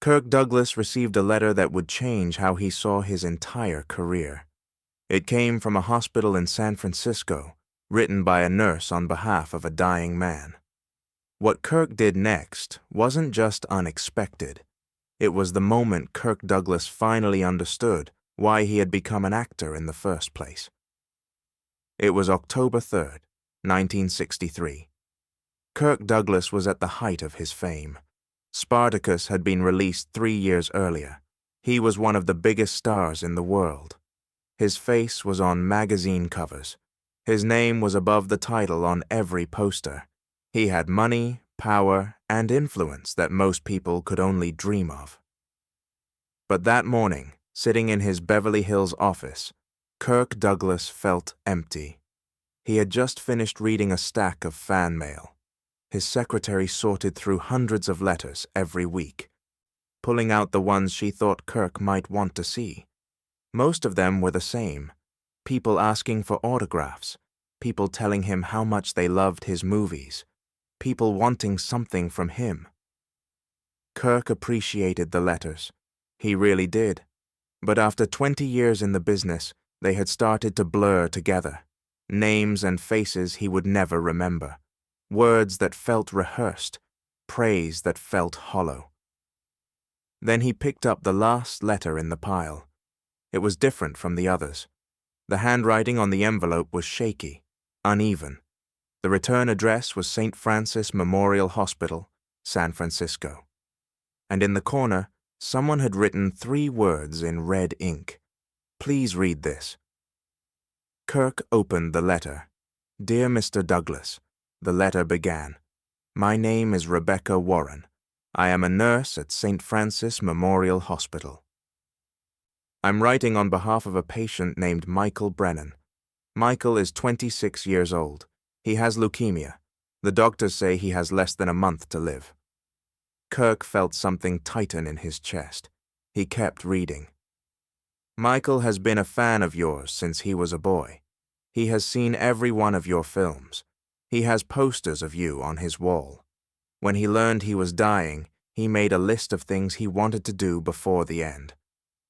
Kirk Douglas received a letter that would change how he saw his entire career. It came from a hospital in San Francisco, written by a nurse on behalf of a dying man. What Kirk did next wasn't just unexpected. It was the moment Kirk Douglas finally understood why he had become an actor in the first place. It was October 3rd, 1963. Kirk Douglas was at the height of his fame. Spartacus had been released 3 years earlier. He was one of the biggest stars in the world. His face was on magazine covers. His name was above the title on every poster. He had money, power, and influence that most people could only dream of. But that morning, sitting in his Beverly Hills office, Kirk Douglas felt empty. He had just finished reading a stack of fan mail. His secretary sorted through hundreds of letters every week, pulling out the ones she thought Kirk might want to see. Most of them were the same. People asking for autographs, people telling him how much they loved his movies, people wanting something from him. Kirk appreciated the letters. He really did. But after 20 years in the business, they had started to blur together. Names and faces he would never remember. Words that felt rehearsed, praise that felt hollow. Then he picked up the last letter in the pile. It was different from the others. The handwriting on the envelope was shaky, uneven. The return address was St. Francis Memorial Hospital, San Francisco. And in the corner, someone had written 3 words in red ink. "Please read this." Kirk opened the letter. "Dear Mr. Douglas," the letter began. "My name is Rebecca Warren. I am a nurse at St. Francis Memorial Hospital. I'm writing on behalf of a patient named Michael Brennan. Michael is 26 years old. He has leukemia. The doctors say he has less than a month to live." Kirk felt something tighten in his chest. He kept reading. "Michael has been a fan of yours since he was a boy. He has seen every one of your films. He has posters of you on his wall. When he learned he was dying, he made a list of things he wanted to do before the end.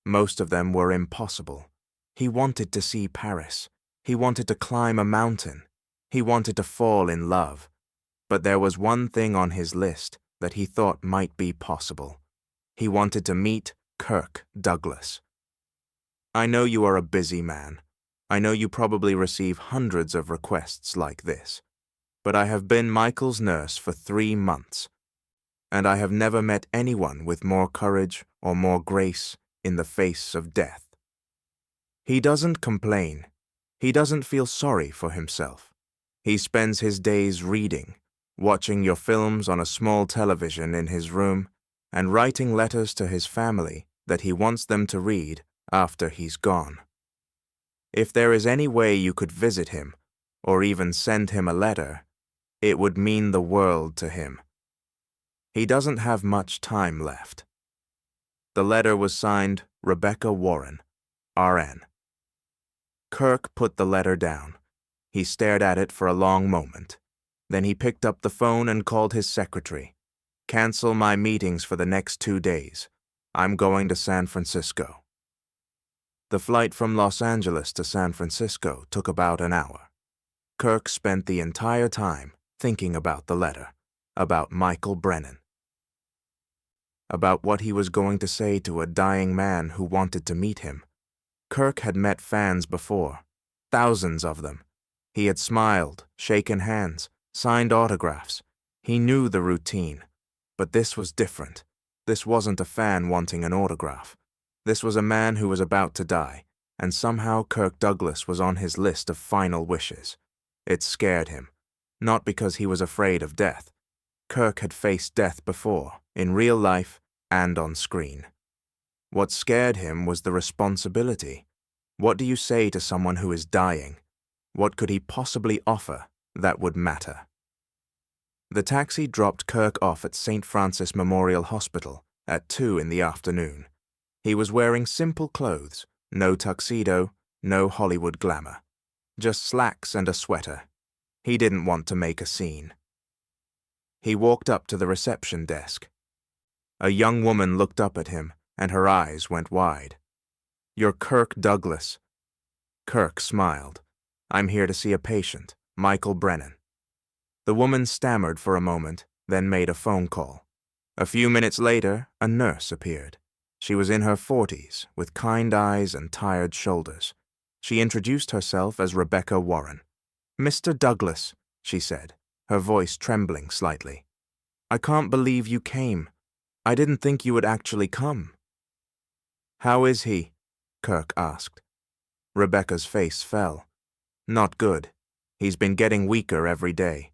Most of them were impossible. He wanted to see Paris. He wanted to climb a mountain. He wanted to fall in love. But there was one thing on his list that he thought might be possible. He wanted to meet Kirk Douglas. I know you are a busy man. I know you probably receive hundreds of requests like this. But I have been Michael's nurse for 3 months, and I have never met anyone with more courage or more grace in the face of death. He doesn't complain. He doesn't feel sorry for himself. He spends his days reading, watching your films on a small television in his room, and writing letters to his family that he wants them to read after he's gone. If there is any way you could visit him, or even send him a letter, it would mean the world to him. He doesn't have much time left." The letter was signed Rebecca Warren, RN. Kirk put the letter down. He stared at it for a long moment. Then he picked up the phone and called his secretary. "Cancel my meetings for the next 2 days. I'm going to San Francisco." The flight from Los Angeles to San Francisco took about an hour. Kirk spent the entire time thinking about the letter, about Michael Brennan, about what he was going to say to a dying man who wanted to meet him. Kirk had met fans before, thousands of them. He had smiled, shaken hands, signed autographs. He knew the routine. But this was different. This wasn't a fan wanting an autograph. This was a man who was about to die, and somehow Kirk Douglas was on his list of final wishes. It scared him, not because he was afraid of death. Kirk had faced death before, in real life and on screen. What scared him was the responsibility. What do you say to someone who is dying? What could he possibly offer that would matter? The taxi dropped Kirk off at St. Francis Memorial Hospital at 2 in the afternoon. He was wearing simple clothes, no tuxedo, no Hollywood glamour. Just slacks and a sweater. He didn't want to make a scene. He walked up to the reception desk. A young woman looked up at him, and her eyes went wide. "You're Kirk Douglas." Kirk smiled. "I'm here to see a patient, Michael Brennan." The woman stammered for a moment, then made a phone call. A few minutes later, a nurse appeared. She was in her 40s, with kind eyes and tired shoulders. She introduced herself as Rebecca Warren. "Mr. Douglas," she said, her voice trembling slightly. "I can't believe you came. I didn't think you would actually come." "How is he?" Kirk asked. Rebecca's face fell. "Not good. He's been getting weaker every day.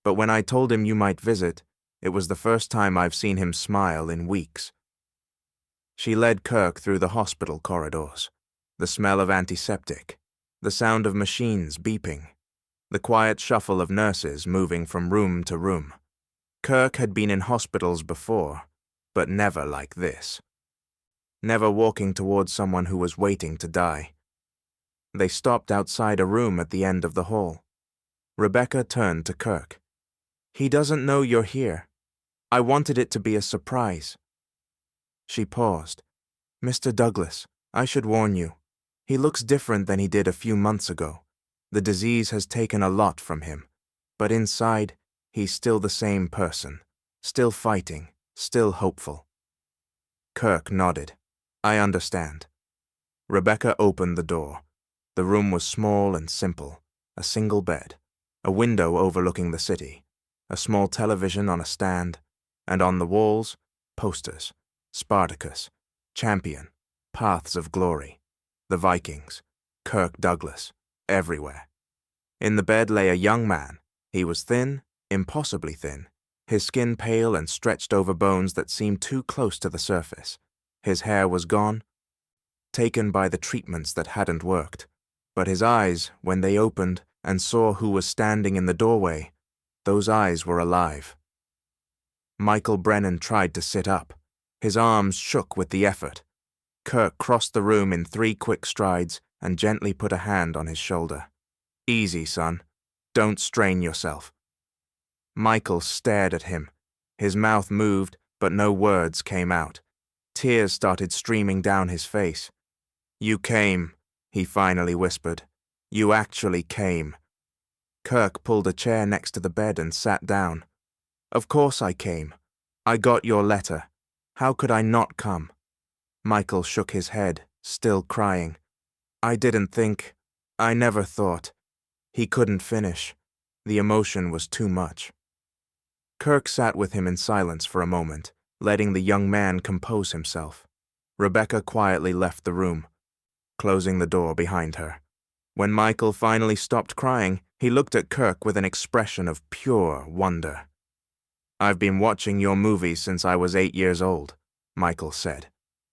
But when I told him you might visit, it was the first time I've seen him smile in weeks." She led Kirk through the hospital corridors. The smell of antiseptic, the sound of machines beeping, the quiet shuffle of nurses moving from room to room. Kirk had been in hospitals before, but never like this. Never walking towards someone who was waiting to die. They stopped outside a room at the end of the hall. Rebecca turned to Kirk. "He doesn't know you're here. I wanted it to be a surprise." She paused. "Mr. Douglas, I should warn you. He looks different than he did a few months ago. The disease has taken a lot from him. But inside, he's still the same person. Still fighting, still hopeful." Kirk nodded. "I understand." Rebecca opened the door. The room was small and simple. A single bed, a window overlooking the city, a small television on a stand, and on the walls, posters. Spartacus, Champion, Paths of Glory, the Vikings, Kirk Douglas, everywhere. In the bed lay a young man. He was thin, impossibly thin, his skin pale and stretched over bones that seemed too close to the surface. His hair was gone, taken by the treatments that hadn't worked. But his eyes, when they opened and saw who was standing in the doorway, those eyes were alive. Michael Brennan tried to sit up. His arms shook with the effort. Kirk crossed the room in 3 quick strides and gently put a hand on his shoulder. "Easy, son. Don't strain yourself." Michael stared at him. His mouth moved, but no words came out. Tears started streaming down his face. "You came," he finally whispered. "You actually came." Kirk pulled a chair next to the bed and sat down. "Of course I came. I got your letter. How could I not come?" Michael shook his head, still crying. "I didn't think. I never thought." He couldn't finish. The emotion was too much. Kirk sat with him in silence for a moment, letting the young man compose himself. Rebecca quietly left the room, closing the door behind her. When Michael finally stopped crying, he looked at Kirk with an expression of pure wonder. "I've been watching your movies since I was 8 years old," Michael said.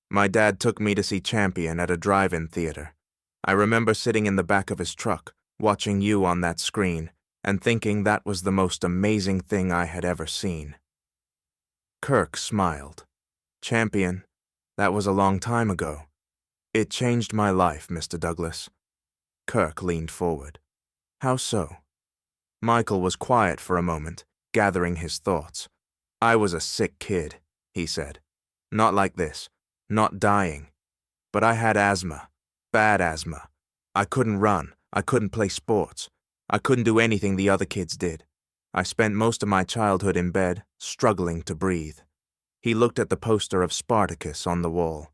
"My dad took me to see Champion at a drive-in theater. I remember sitting in the back of his truck, watching you on that screen, and thinking that was the most amazing thing I had ever seen." Kirk smiled. "Champion, that was a long time ago. It changed my life, Mr. Douglas." Kirk leaned forward. "How so?" Michael was quiet for a moment, gathering his thoughts. "I was a sick kid," he said. "Not like this, not dying. But I had asthma, bad asthma. I couldn't run, I couldn't play sports. I couldn't do anything the other kids did. I spent most of my childhood in bed, struggling to breathe." He looked at the poster of Spartacus on the wall.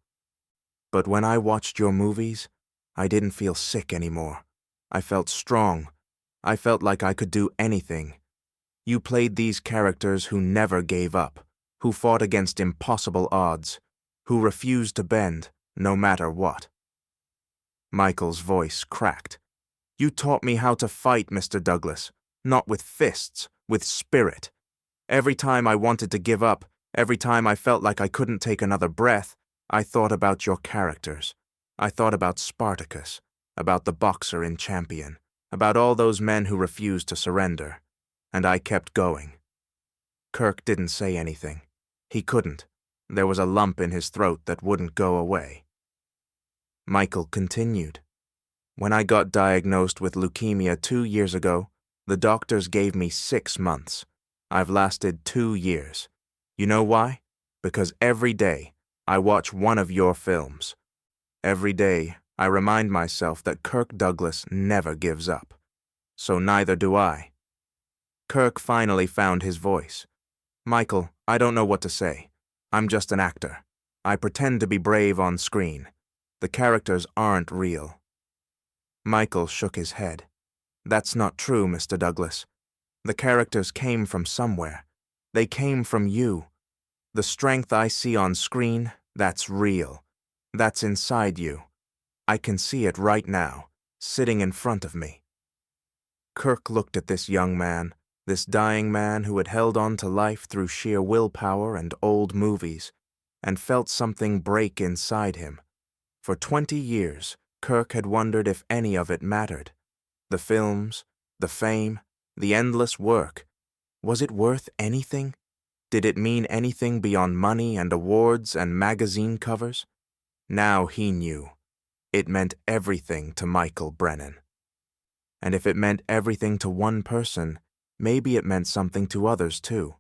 "But when I watched your movies, I didn't feel sick anymore. I felt strong. I felt like I could do anything. You played these characters who never gave up, who fought against impossible odds, who refused to bend, no matter what." Michael's voice cracked. "You taught me how to fight, Mr. Douglas, not with fists, with spirit. Every time I wanted to give up, every time I felt like I couldn't take another breath, I thought about your characters. I thought about Spartacus, about the boxer in Champion, about all those men who refused to surrender. And I kept going." Kirk didn't say anything. He couldn't. There was a lump in his throat that wouldn't go away. Michael continued. "When I got diagnosed with leukemia 2 years ago, the doctors gave me 6 months. I've lasted 2 years. You know why? Because every day I watch one of your films. Every day I remind myself that Kirk Douglas never gives up. So neither do I. Kirk finally found his voice. Michael, I don't know what to say. I'm just an actor. I pretend to be brave on screen. The characters aren't real. Michael shook his head. That's not true, Mr. Douglas. The characters came from somewhere. They came from you. The strength I see on screen, that's real. That's inside you. I can see it right now, sitting in front of me. Kirk looked at this young man, this dying man who had held on to life through sheer willpower and old movies, and felt something break inside him. For 20 years, Kirk had wondered if any of it mattered. The films, the fame, the endless work. Was it worth anything? Did it mean anything beyond money and awards and magazine covers? Now he knew. It meant everything to Michael Brennan. And if it meant everything to one person, maybe it meant something to others too.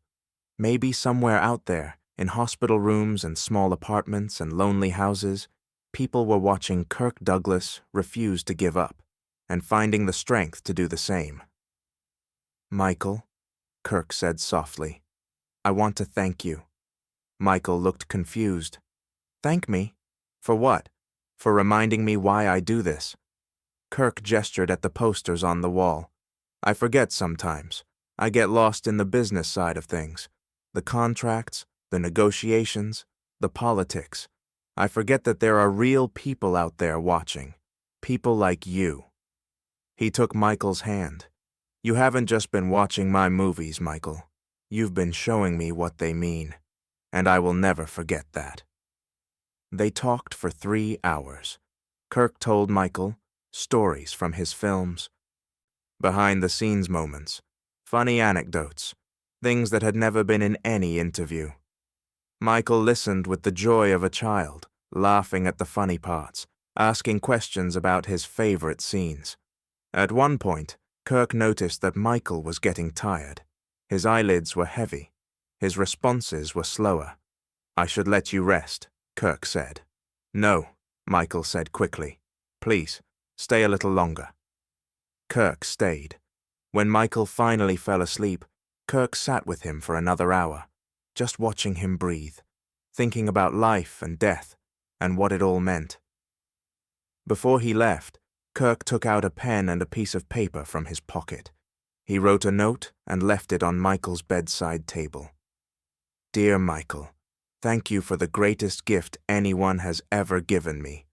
Maybe somewhere out there, in hospital rooms and small apartments and lonely houses, people were watching Kirk Douglas refuse to give up and finding the strength to do the same. Michael, Kirk said softly, I want to thank you. Michael looked confused. Thank me? For what? For reminding me why I do this. Kirk gestured at the posters on the wall. I forget sometimes. I get lost in the business side of things. The contracts, the negotiations, the politics. I forget that there are real people out there watching. People like you. He took Michael's hand. You haven't just been watching my movies, Michael. You've been showing me what they mean. And I will never forget that. They talked for 3 hours. Kirk told Michael stories from his films, behind-the-scenes moments, funny anecdotes, things that had never been in any interview. Michael listened with the joy of a child, laughing at the funny parts, asking questions about his favorite scenes. At one point, Kirk noticed that Michael was getting tired. His eyelids were heavy. His responses were slower. I should let you rest, Kirk said. No, Michael said quickly. Please, stay a little longer. Kirk stayed. When Michael finally fell asleep, Kirk sat with him for another hour, just watching him breathe, thinking about life and death and what it all meant. Before he left, Kirk took out a pen and a piece of paper from his pocket. He wrote a note and left it on Michael's bedside table. Dear Michael, thank you for the greatest gift anyone has ever given me.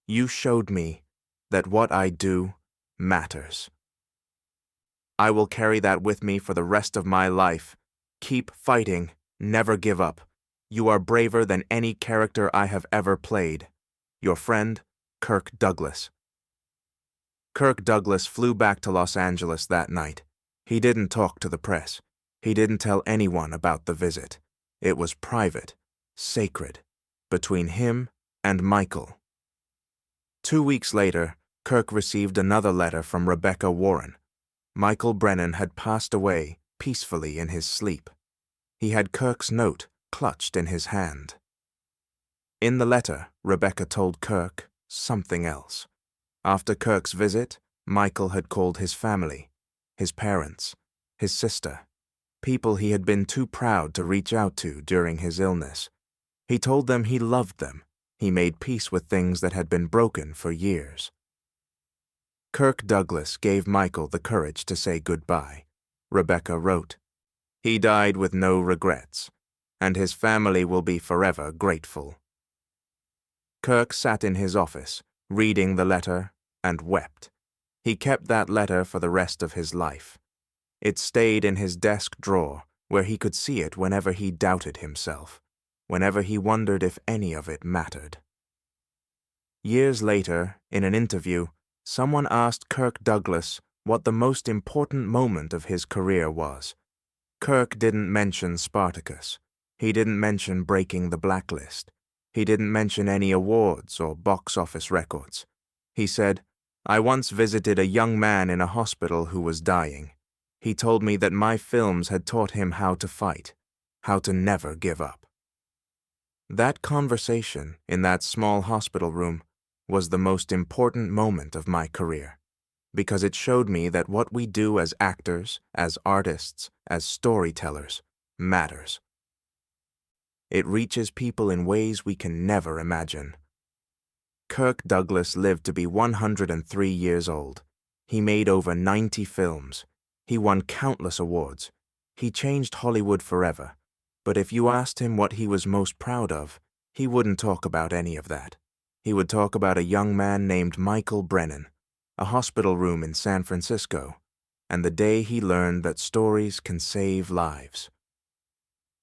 You showed me that what I do matters. I will carry that with me for the rest of my life. Keep fighting, never give up. You are braver than any character I have ever played. Your friend, Kirk Douglas. Kirk Douglas flew back to Los Angeles that night. He didn't talk to the press. He didn't tell anyone about the visit. It was private, sacred, between him and Michael. 2 weeks later, Kirk received another letter from Rebecca Warren. Michael Brennan had passed away peacefully in his sleep. He had Kirk's note clutched in his hand. In the letter, Rebecca told Kirk something else. After Kirk's visit, Michael had called his family, his parents, his sister, people he had been too proud to reach out to during his illness. He told them he loved them. He made peace with things that had been broken for years. Kirk Douglas gave Michael the courage to say goodbye. Rebecca wrote, He died with no regrets, and his family will be forever grateful. Kirk sat in his office, reading the letter, and wept. He kept that letter for the rest of his life. It stayed in his desk drawer, where he could see it whenever he doubted himself, whenever he wondered if any of it mattered. Years later, in an interview, someone asked Kirk Douglas what the most important moment of his career was. Kirk didn't mention Spartacus. He didn't mention breaking the blacklist. He didn't mention any awards or box office records. He said, I once visited a young man in a hospital who was dying. He told me that my films had taught him how to fight, how to never give up. That conversation in that small hospital room was the most important moment of my career, because it showed me that what we do as actors, as artists, as storytellers, matters. It reaches people in ways we can never imagine. Kirk Douglas lived to be 103 years old. He made over 90 films. He won countless awards. He changed Hollywood forever. But if you asked him what he was most proud of, he wouldn't talk about any of that. He would talk about a young man named Michael Brennan, a hospital room in San Francisco, and the day he learned that stories can save lives.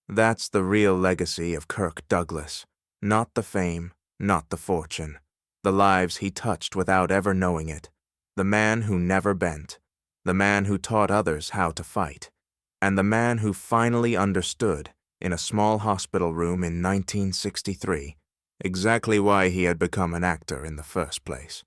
That's the real legacy of Kirk Douglas. Not the fame, not the fortune. The lives he touched without ever knowing it. The man who never bent. The man who taught others how to fight. And the man who finally understood, in a small hospital room in 1963, exactly why he had become an actor in the first place.